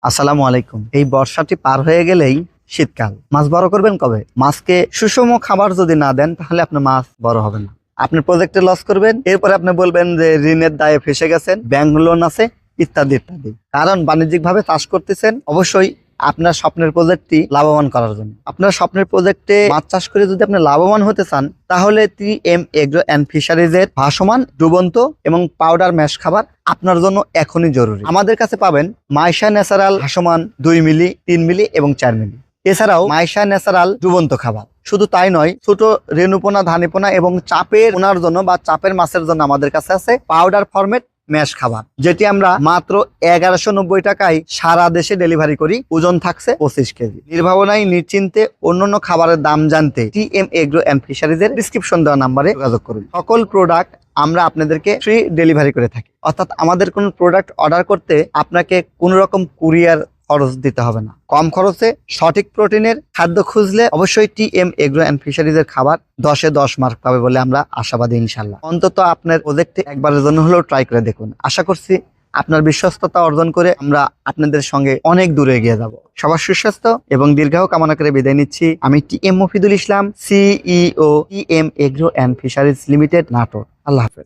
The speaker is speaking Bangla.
আসসালামু আলাইকুম। এই বর্ষাটি পার হয়ে গেলেই শীতকাল। মাছ বড় করবেন কবে? মাছকে সুষম খাবার যদি না দেন তাহলে আপনার মাছ বড় হবে না। আপনি প্রজেক্টে লস করবেন, এরপরে আপনি বলবেন যে ঋণের দায়ে ফেসে গেছেন, ব্যাংক লোন আছে, ইত্যাদি ইত্যাদি। কারণ বাণিজ্যিকভাবে চাষ করতেছেন, অবশ্যই আপনার স্বপ্নের প্রজেক্টটি লাভবান করার জন্য। আপনার স্বপ্নের প্রজেক্টে মাছ চাষ করে যদি আপনি লাভবান হতে চান, তাহলে TM এগ্রো অ্যান্ড ফিশারিজের ভাসমান, ডুবন্ত এবং পাউডার ম্যাশ খাবার আপনার জন্য এখনই জরুরি। আমাদের কাছে পাবেন মাইশা ন্যাচারাল ভাসমান 2 মিলি, 3 মিলি এবং 4 মিলি। এছাড়াও মাইশা ন্যাচারাল ডুবন্ত খাবার। শুধু তাই নয়, ছোট রেণুপোনা, ধানিপোনা এবং চাপের পোনার জন্য বা চাপের মাছের জন্য আমাদের কাছে আছে পাউডার ফরম্যাট ম্যাশ খাবার, যেটি আমরা মাত্র 1190 টাকায় সারা দেশে ডেলিভারি করি। ওজন থাকছে 25 কেজি। নির্ভাবনায় নিশ্চিন্তে অন্যান্য খাবারের দাম জানতে TM এগ্রো অ্যান্ড ফিশারিজের ডিসক্রিপশন দেওয়া নাম্বারে যোগাযোগ করুন। সকল প্রোডাক্ট আমরা আপনাদেরকে ফ্রি ডেলিভারি করে থাকি, অর্থাৎ আমাদের কোন প্রোডাক্ট অর্ডার করতে আপনাকে কোনো রকম কুরিয়ার খরচ দিতে হবে না। কম খরচে সঠিক প্রোটিনের খাদ্য খুঁজলে অবশ্যই TM এগ্রো অ্যান্ড ফিশারিজের খাবার 10-এ 10 মার্ক পাবে বলে আমরা আশাবাদী ইনশাল্লাহ। অন্তত আপনার প্রজেক্টে একবারের জন্য হলেও ট্রাই করে দেখুন। আশা করছি আপনার বিশ্বস্ততা অর্জন করে আমরা আপনাদের সঙ্গে অনেক দূরে এগিয়ে যাব। সবার সুস্বাস্থ্য এবং দীর্ঘায়ু কামনা করে বিদায় নিচ্ছি। আমি TM Mofidul Islam, CEO TM agro and fisheries limited, Natore. আল্লাহ হাফেজ।